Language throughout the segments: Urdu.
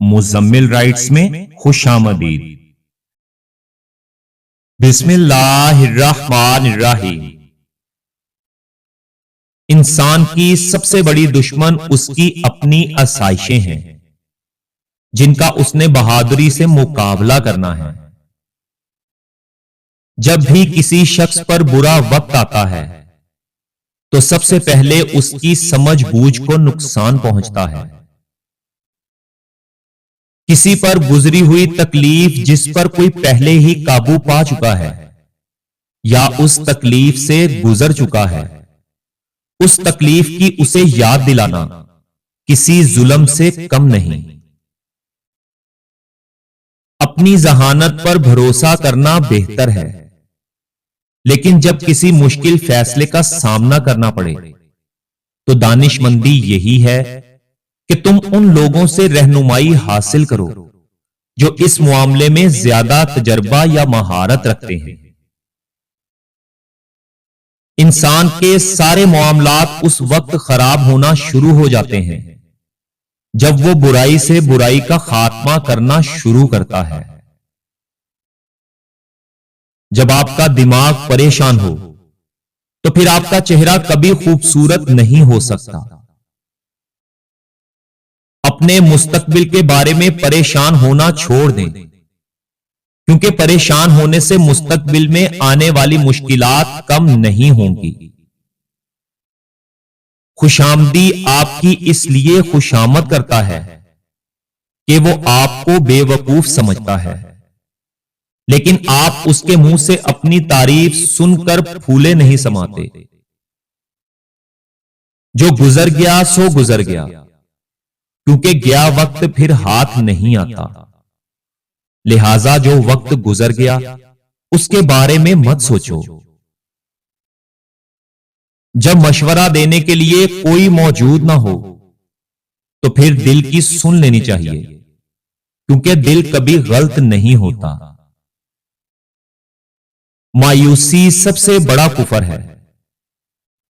مزمل رائٹس میں خوش آمدید۔ بسم اللہ الرحمن الرحیم۔ انسان کی سب سے بڑی دشمن اس کی اپنی آسائشیں ہیں، جن کا اس نے بہادری سے مقابلہ کرنا ہے۔ جب بھی کسی شخص پر برا وقت آتا ہے تو سب سے پہلے اس کی سمجھ بوجھ کو نقصان پہنچتا ہے۔ کسی پر گزری ہوئی تکلیف جس پر کوئی پہلے ہی قابو پا چکا ہے یا اس تکلیف سے گزر چکا ہے، اس تکلیف کی اسے یاد دلانا کسی ظلم سے کم نہیں۔ اپنی ذہانت پر بھروسہ کرنا بہتر ہے، لیکن جب کسی مشکل فیصلے کا سامنا کرنا پڑے تو دانش مندی یہی ہے کہ تم ان لوگوں سے رہنمائی حاصل کرو جو اس معاملے میں زیادہ تجربہ یا مہارت رکھتے ہیں۔ انسان کے سارے معاملات اس وقت خراب ہونا شروع ہو جاتے ہیں جب وہ برائی سے برائی کا خاتمہ کرنا شروع کرتا ہے۔ جب آپ کا دماغ پریشان ہو تو پھر آپ کا چہرہ کبھی خوبصورت نہیں ہو سکتا۔ اپنے مستقبل کے بارے میں پریشان ہونا چھوڑ دیں، کیونکہ پریشان ہونے سے مستقبل میں آنے والی مشکلات کم نہیں ہوں گی۔ خوشامدی آپ کی اس لیے خوشامد کرتا ہے کہ وہ آپ کو بے وقوف سمجھتا ہے، لیکن آپ اس کے منہ سے اپنی تعریف سن کر پھولے نہیں سماتے۔ جو گزر گیا سو گزر گیا، کیونکہ گیا وقت پھر ہاتھ نہیں آتا، لہذا جو وقت گزر گیا اس کے بارے میں مت سوچو۔ جب مشورہ دینے کے لیے کوئی موجود نہ ہو تو پھر دل کی سن لینی چاہیے، کیونکہ دل کبھی غلط نہیں ہوتا۔ مایوسی سب سے بڑا کفر ہے،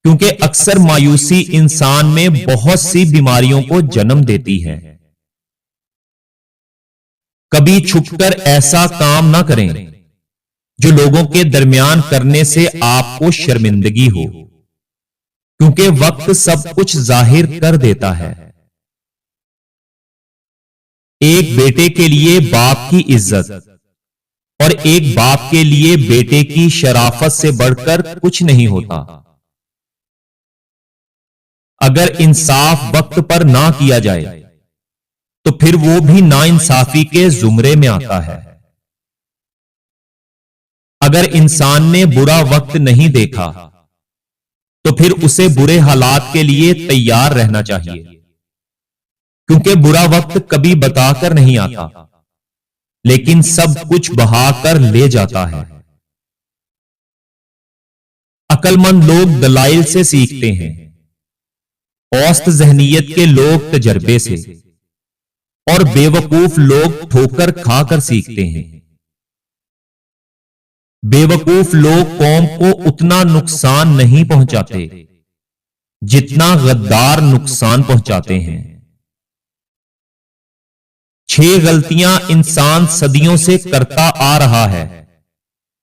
کیونکہ اکثر مایوسی انسان میں بہت سی بیماریوں کو جنم دیتی ہے۔ کبھی چھپ کر ایسا کام نہ کریں جو لوگوں کے درمیان کرنے سے آپ کو شرمندگی ہو، کیونکہ وقت سب کچھ ظاہر کر دیتا ہے۔ ایک بیٹے کے لیے باپ کی عزت اور ایک باپ کے لیے بیٹے کی شرافت سے بڑھ کر کچھ نہیں ہوتا۔ اگر انصاف وقت پر نہ کیا جائے تو پھر وہ بھی ناانصافی کے زمرے میں آتا ہے۔ اگر انسان نے برا وقت نہیں دیکھا تو پھر اسے برے حالات کے لیے تیار رہنا چاہیے، کیونکہ برا وقت کبھی بتا کر نہیں آتا، لیکن سب کچھ بہا کر لے جاتا ہے۔ عقل مند لوگ دلائل سے سیکھتے ہیں، اوسط ذہنیت کے لوگ تجربے سے، اور بے وقوف لوگ ٹھوکر کھا کر سیکھتے ہیں۔ بے وقوف لوگ قوم کو اتنا نقصان نہیں پہنچاتے جتنا غدار نقصان پہنچاتے ہیں۔ 6 غلطیاں انسان صدیوں سے کرتا آ رہا ہے،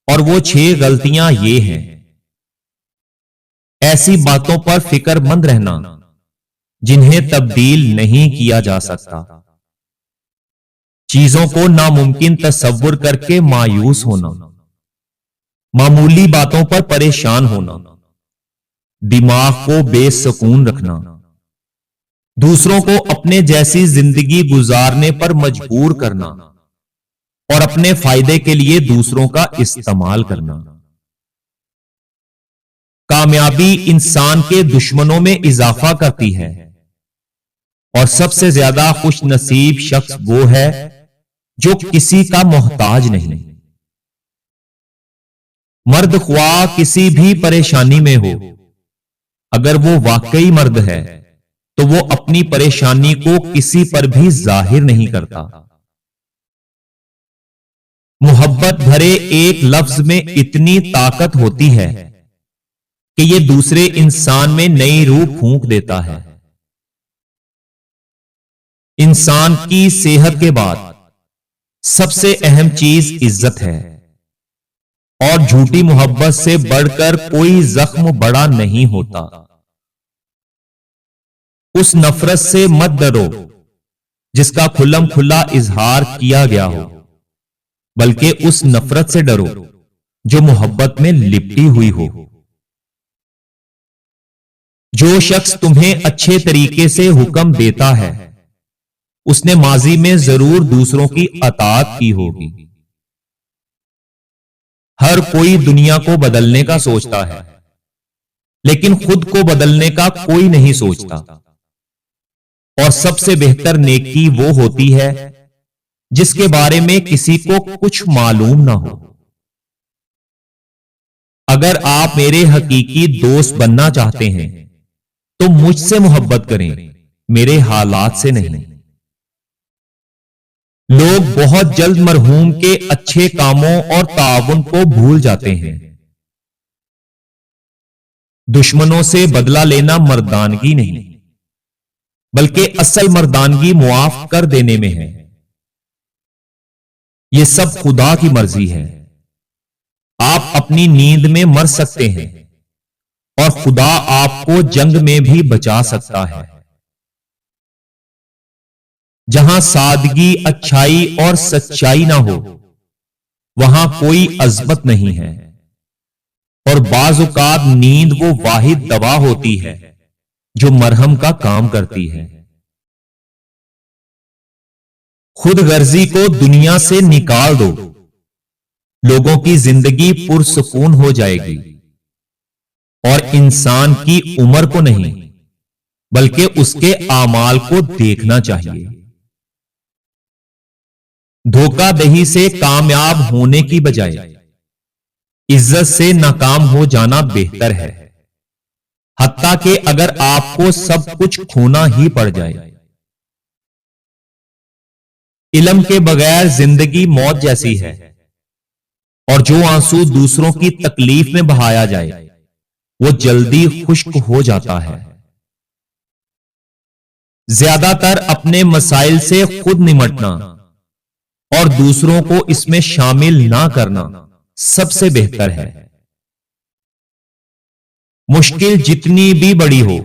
اور وہ 6 غلطیاں یہ ہیں۔ ایسی باتوں پر فکر مند رہنا جنہیں تبدیل نہیں کیا جا سکتا، چیزوں کو ناممکن تصور کر کے مایوس ہونا، معمولی باتوں پر پریشان ہونا، دماغ کو بے سکون رکھنا، دوسروں کو اپنے جیسی زندگی گزارنے پر مجبور کرنا، اور اپنے فائدے کے لیے دوسروں کا استعمال کرنا۔ کامیابی انسان کے دشمنوں میں اضافہ کرتی ہے، اور سب سے زیادہ خوش نصیب شخص وہ ہے جو کسی کا محتاج نہیں۔ مرد خواہ کسی بھی پریشانی میں ہو، اگر وہ واقعی مرد ہے تو وہ اپنی پریشانی کو کسی پر بھی ظاہر نہیں کرتا۔ محبت بھرے ایک لفظ میں اتنی طاقت ہوتی ہے کہ یہ دوسرے انسان میں نئی روح پھونک دیتا ہے۔ انسان کی صحت کے بعد سب سے اہم چیز عزت ہے، اور جھوٹی محبت سے بڑھ کر کوئی زخم بڑا نہیں ہوتا۔ اس نفرت سے مت ڈرو جس کا کھلم کھلا اظہار کیا گیا ہو، بلکہ اس نفرت سے ڈرو جو محبت میں لپٹی ہوئی ہو۔ جو شخص تمہیں اچھے طریقے سے حکم دیتا ہے اس نے ماضی میں ضرور دوسروں کی اطاعت کی ہوگی۔ ہر کوئی دنیا کو بدلنے کا سوچتا ہے، لیکن خود کو بدلنے کا کوئی نہیں سوچتا۔ اور سب سے بہتر نیکی وہ ہوتی ہے جس کے بارے میں کسی کو کچھ معلوم نہ ہو۔ اگر آپ میرے حقیقی دوست بننا چاہتے ہیں تو مجھ سے محبت کریں، میرے حالات سے نہیں۔ لوگ بہت جلد مرحوم کے اچھے کاموں اور تعاون کو بھول جاتے ہیں۔ دشمنوں سے بدلہ لینا مردانگی نہیں، بلکہ اصل مردانگی معاف کر دینے میں ہے۔ یہ سب خدا کی مرضی ہے۔ آپ اپنی نیند میں مر سکتے ہیں، اور خدا آپ کو جنگ میں بھی بچا سکتا ہے۔ جہاں سادگی، اچھائی اور سچائی نہ ہو وہاں کوئی عظمت نہیں ہے، اور بعض اوقات نیند وہ واحد دوا ہوتی ہے جو مرہم کا کام کرتی ہے۔ خود غرضی کو دنیا سے نکال دو، لوگوں کی زندگی پرسکون ہو جائے گی۔ اور انسان کی عمر کو نہیں بلکہ اس کے اعمال کو دیکھنا چاہیے۔ دھوکہ دہی سے کامیاب ہونے کی بجائے عزت سے ناکام ہو جانا بہتر ہے، حتیٰ کہ اگر آپ کو سب کچھ کھونا ہی پڑ جائے۔ علم کے بغیر زندگی موت جیسی ہے، اور جو آنسو دوسروں کی تکلیف میں بہایا جائے وہ جلدی خشک ہو جاتا ہے۔ زیادہ تر اپنے مسائل سے خود نمٹنا اور دوسروں کو اس میں شامل نہ کرنا سب سے بہتر ہے۔ مشکل جتنی بھی بڑی ہو،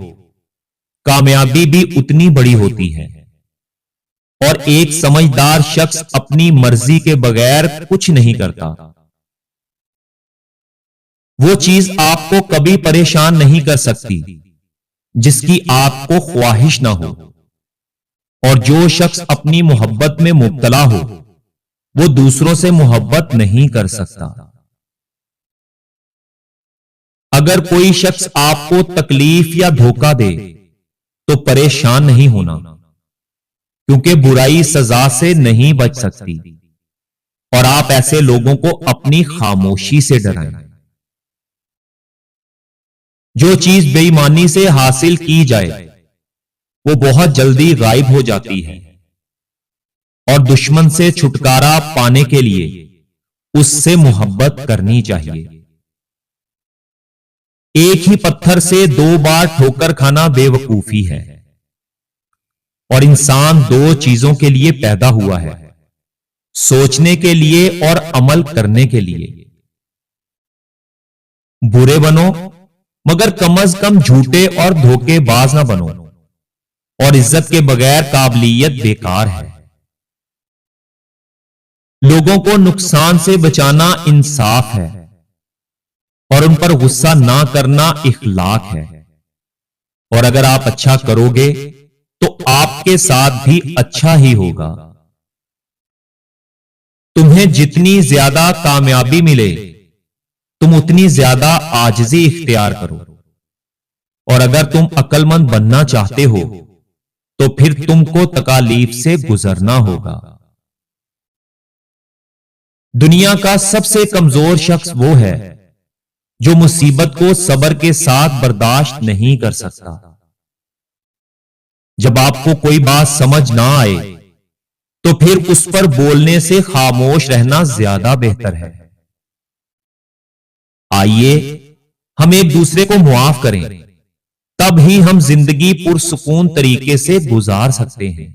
کامیابی بھی اتنی بڑی ہوتی ہے، اور ایک سمجھدار شخص اپنی مرضی کے بغیر کچھ نہیں کرتا۔ وہ چیز آپ کو کبھی پریشان نہیں کر سکتی جس کی آپ کو خواہش نہ ہو، اور جو شخص اپنی محبت میں مبتلا ہو وہ دوسروں سے محبت نہیں کر سکتا۔ اگر کوئی شخص آپ کو تکلیف یا دھوکہ دے تو پریشان نہیں ہونا، کیونکہ برائی سزا سے نہیں بچ سکتی، اور آپ ایسے لوگوں کو اپنی خاموشی سے ڈرائیں۔ جو چیز بے ایمانی سے حاصل کی جائے وہ بہت جلدی غائب ہو جاتی ہے، اور دشمن سے چھٹکارا پانے کے لیے اس سے محبت کرنی چاہیے۔ ایک ہی پتھر سے دو بار ٹھوکر کھانا بے وقوفی ہے، اور انسان دو چیزوں کے لیے پیدا ہوا ہے، سوچنے کے لیے اور عمل کرنے کے لیے۔ برے بنو مگر کم از کم جھوٹے اور دھوکے باز نہ بنو، اور عزت کے بغیر قابلیت بیکار ہے۔ لوگوں کو نقصان سے بچانا انصاف ہے، اور ان پر غصہ نہ کرنا اخلاق ہے۔ اور اگر آپ اچھا کرو گے تو آپ کے ساتھ بھی اچھا ہی ہوگا۔ تمہیں جتنی زیادہ کامیابی ملے تم اتنی زیادہ عاجزی اختیار کرو، اور اگر تم عقل مند بننا چاہتے ہو تو پھر تم کو تکالیف سے گزرنا ہوگا۔ دنیا کا سب سے کمزور شخص وہ ہے جو مصیبت کو صبر کے ساتھ برداشت نہیں کر سکتا۔ جب آپ کو کوئی بات سمجھ نہ آئے تو پھر اس پر بولنے سے خاموش رہنا زیادہ بہتر ہے۔ آئیے ہم ایک دوسرے کو معاف کریں، تب ہی ہم زندگی پرسکون طریقے سے گزار سکتے ہیں۔